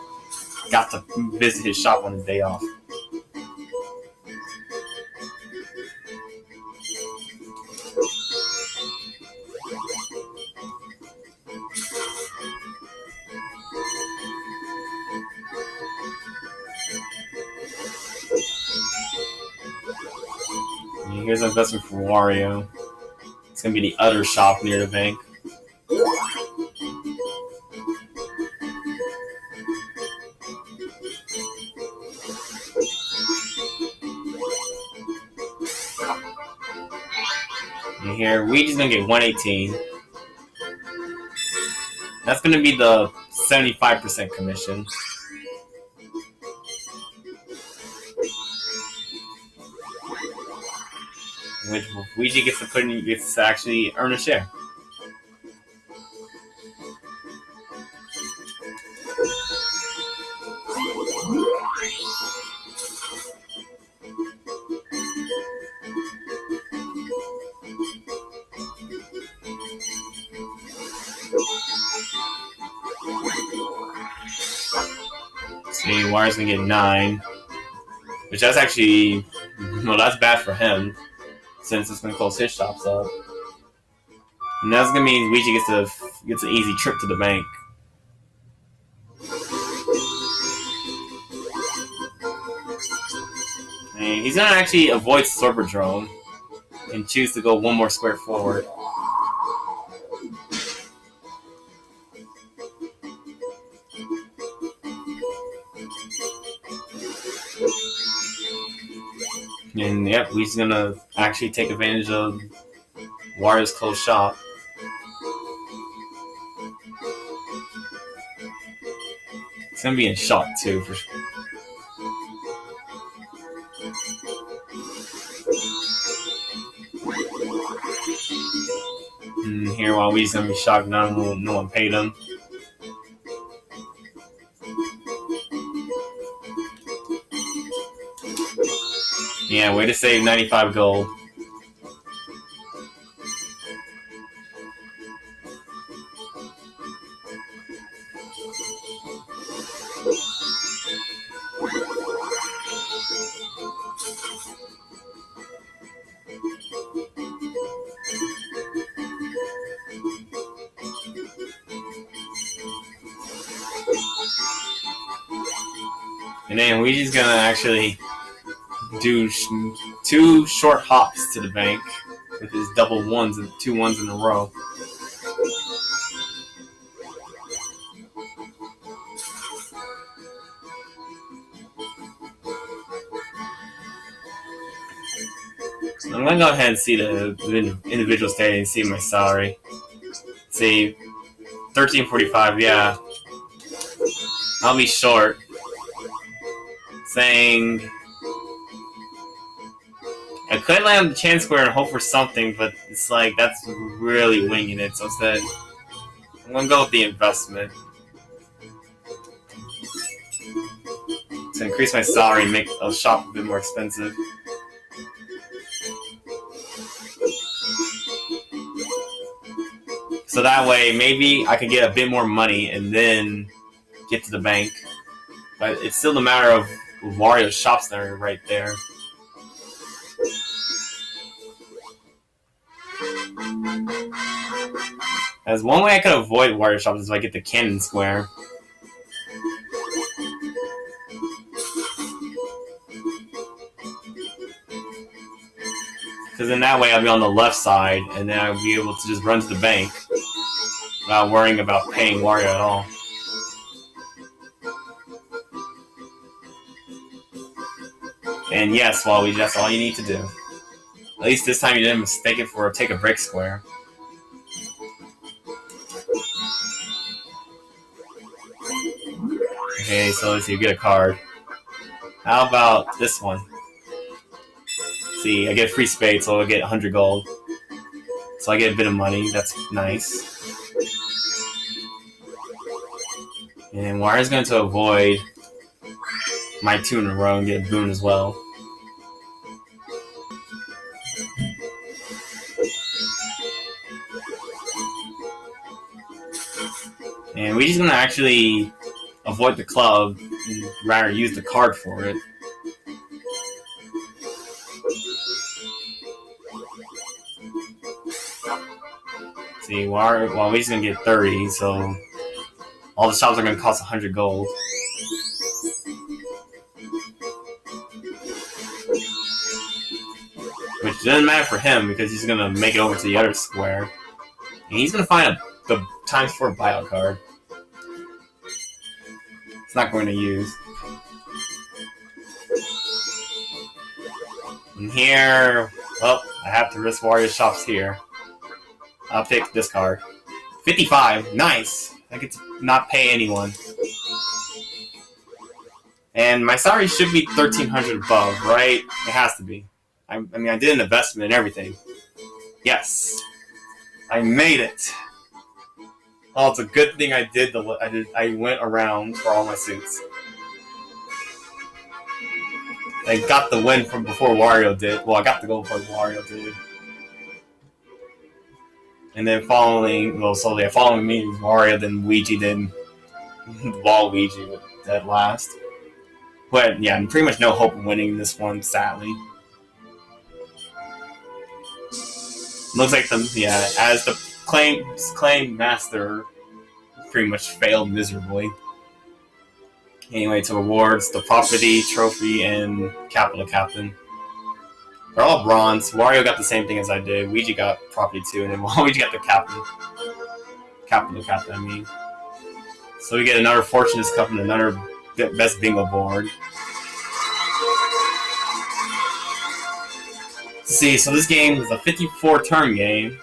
got to visit his shop on his day off. And here's an investment for Wario. It's gonna be the other shop near the bank. And here, Luigi's gonna get 118. That's gonna be the 75% commission. Which Luigi gets to actually earn a share. See, Wario's gonna get 9, which that's actually, well, that's bad for him, since it's gonna close his shops up. And that's gonna mean Luigi gets an easy trip to the bank. And he's gonna actually avoid Sorberdrome and choose to go one more square forward. And yep, he's gonna actually take advantage of Wario's closed shop. It's gonna be in shock too, for sure. And here, while he's gonna be shocked, no one paid him. Yeah, way to save 95 gold. And then Luigi's gonna actually do 2 short hops to the bank with his double ones and 2 ones in a row. So I'm gonna go ahead and see the individual standing and see my salary. See, 1345. Yeah, I'll be short. Saying I could land on the chance square and hope for something, but it's like that's really winging it. So instead, I'm gonna go with the investment to increase my salary and make a shop a bit more expensive. So that way, maybe I could get a bit more money and then get to the bank. But it's still a matter of Wario's shop center right there. As one way I could avoid Wario shops is if I get the cannon square. Because in that way I'll be on the left side, and then I'll be able to just run to the bank without worrying about paying Wario at all. And yes, Waluigi, that's all you need to do. At least this time you didn't mistake it for a take a break square. Okay, so let's see, you get a card. How about this one? See, I get a free spade, so I'll get 100 gold. So I get a bit of money, that's nice. And Wario's going to avoid my 2 in a row and get a boon as well. And we're just going to actually avoid the club and rather use the card for it. See, Waluigi's going to get 30, so all the shops are going to cost 100 gold. Which doesn't matter for him because he's going to make it over to the other square. And he's going to find the times 4 buyout card. It's not going to use. And here, well, I have to risk Wario shops here. I'll pick this card. 55, nice! I get to not pay anyone. And my salary should be 1,300 above, right? It has to be. I mean, I did an investment and everything. Yes! I made it! Oh, it's a good thing I did. I went around for all my suits. I got the win from before Wario did. Well, I got the gold before Wario did. And then following me was Wario, then Luigi, then Waluigi at last. But yeah, pretty much no hope of winning this one, sadly. Looks like as the claim master pretty much failed miserably. Anyway, to awards, the property, trophy, and capital captain. They're all bronze. Wario got the same thing as I did. Luigi got property too, and then Waluigi got the captain. Capital captain, I mean. So we get another Fortune's Cup and another best bingo board. See, so this game is a 54 turn game.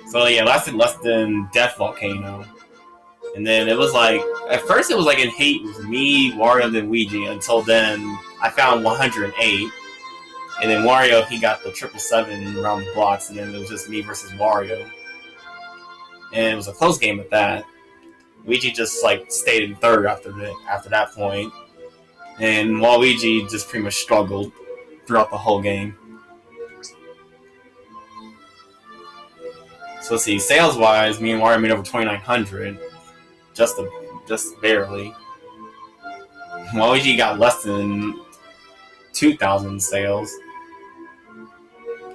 So yeah, it lasted less than Death Volcano. And then it was like, at first it was like in hate with me, Wario, then Luigi, until then I found 108. And then Wario, he got the 777 around the blocks, and then it was just me versus Wario. And it was a close game at that. Luigi just like stayed in third after that point. And Waluigi just pretty much struggled throughout the whole game. So let's see, sales-wise, me and Wario made over 2,900. Just barely. Waluigi got less than 2,000 sales.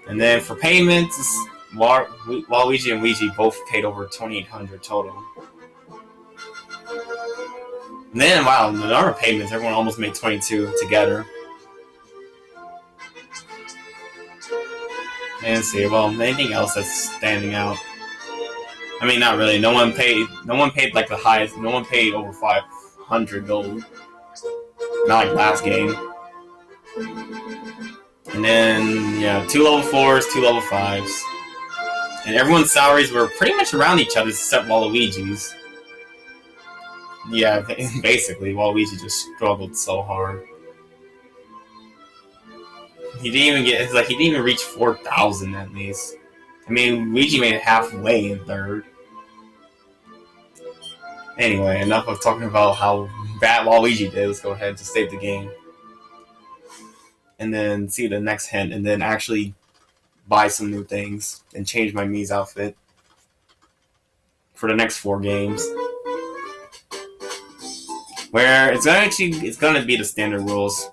And then for payments, Waluigi and Luigi both paid over 2,800 total. And then, wow, the number of payments, everyone almost made 22 together. And let's see, well, anything else that's standing out? I mean, not really. No one paid like the highest. No one paid over 500 gold. Not like last game. And then, yeah, 2 level 4s, 2 level 5s. And everyone's salaries were pretty much around each other's except Waluigi's. Yeah, basically, Waluigi just struggled so hard. He didn't even get, it's like he didn't even reach 4,000 at least. I mean, Luigi made it halfway in third. Anyway, enough of talking about how bad Waluigi did. Let's go ahead and just save the game. And then see the next hint, and then actually buy some new things and change my Mii's outfit for the next 4 games. Where it's gonna be the standard rules,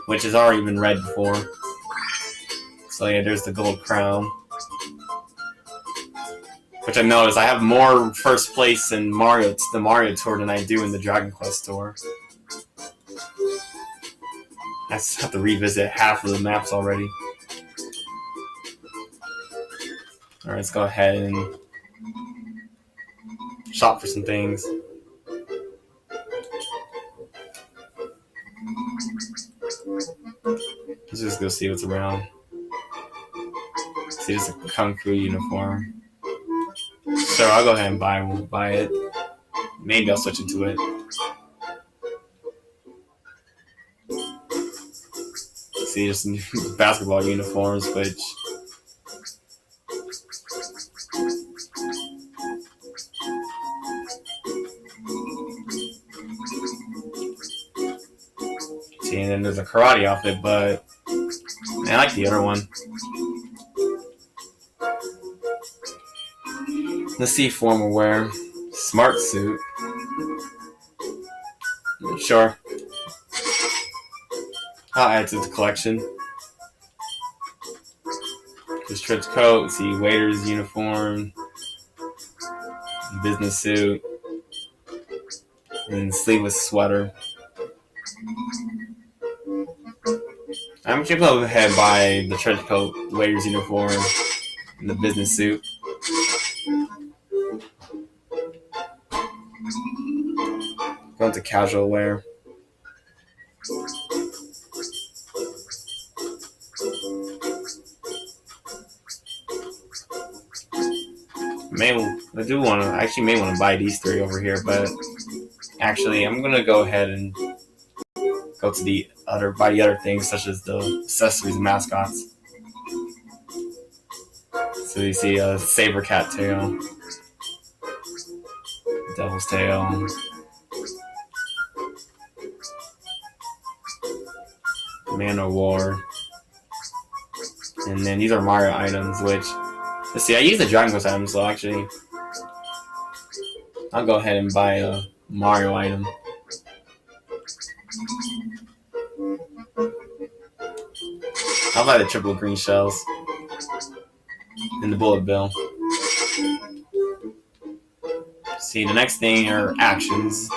which has already been read before. So yeah, there's the gold crown, which I noticed I have more first place in the Mario tour than I do in the Dragon Quest tour. I just have to revisit half of the maps already. Alright, let's go ahead and shop for some things. Let's just go see what's around. See, it's a Kung Fu uniform. So I'll go ahead and buy it. Maybe I'll switch into it. See, just basketball uniforms, which see, and then there's a karate outfit, but I like the other one. Let's see formal wear. Smart suit. Sure. I'll add to the collection. Just trench coat, see waiter's uniform, business suit, and sleeveless sweater. I'm gonna go ahead and buy the trench coat, waiter's uniform, and the business suit. Go into casual wear. I do want to. I actually may want to buy these 3 over here, but actually, I'm gonna go ahead and go to buy the other things, such as the accessories and mascots. So you see a saber cat tail, devil's tail, Man of War, and then these are Mario items, which, let's see, I use the Dragon Quest items, so actually I'll go ahead and buy a Mario item. I'll buy the triple green shells and the bullet bill. See, the next thing are actions.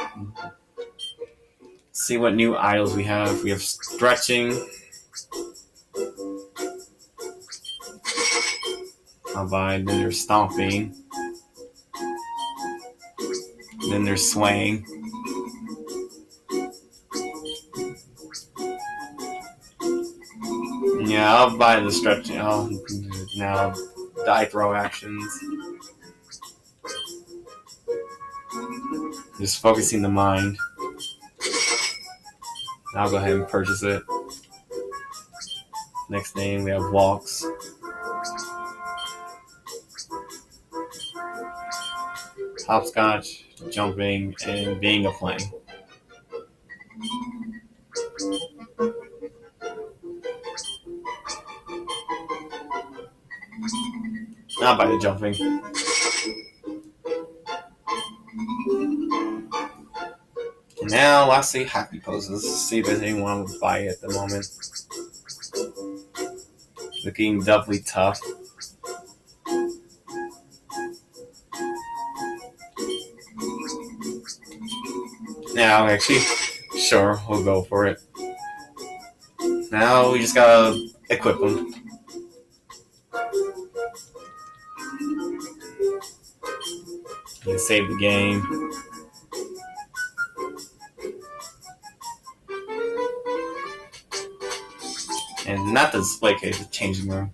See what new idols we have. We have stretching. I'll buy. Then there's stomping. Then there's swaying. Yeah, I'll buy the stretching. Now die throw actions. Just focusing the mind. I'll go ahead and purchase it. Next thing, we have walks. Hopscotch, jumping, and being a plane. I'll buy the jumping. And now, lastly, happy poses. Let's see if there's anyone would buy it at the moment. Looking doubly tough. Now, actually, sure, we'll go for it. Now we just gotta equip them. You save the game. And not the display case, the changing room.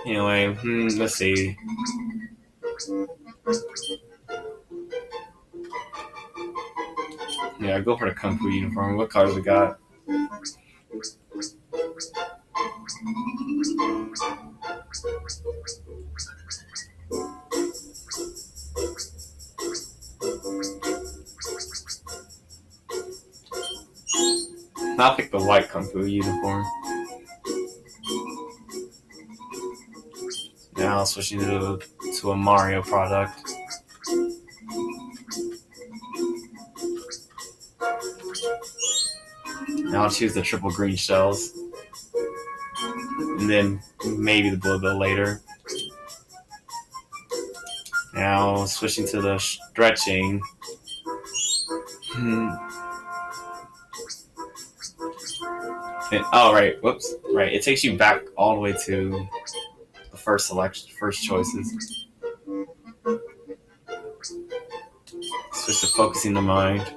Anyway, let's see. Yeah, go for the Kung Fu uniform. What colors we got? I'll pick the white Kung Fu uniform. Now switching to a Mario product. Now I'll choose the triple green shells. And then maybe the blue bill later. Now switching to the stretching. Oh, right. Whoops. Right. It takes you back all the way to the first choices. Switch to focusing the mind.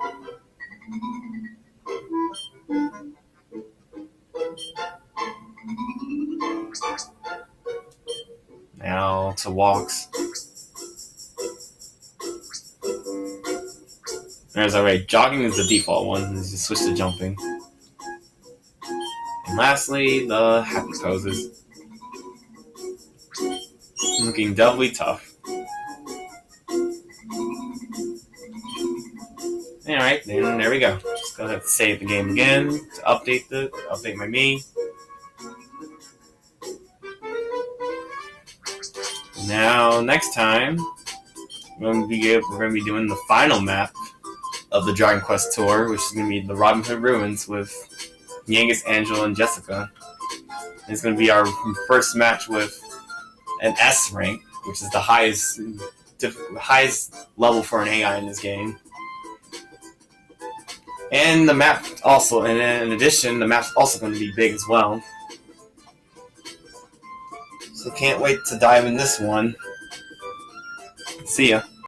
Now to walks. There's alright. Jogging is the default one. Just switch to jumping. And lastly, the happy poses. Looking doubly tough. Alright, then there we go. Just go ahead and save the game again to update my me. Now, next time, we're going to be doing the final map of the Dragon Quest Tour, which is going to be the Robin Hood Ruins with Yangus, Angela, and Jessica. And it's going to be our first match with an S rank, which is the highest level for an AI in this game. And the map also, and in addition, the map's also going to be big as well. So can't wait to dive in this one. See ya.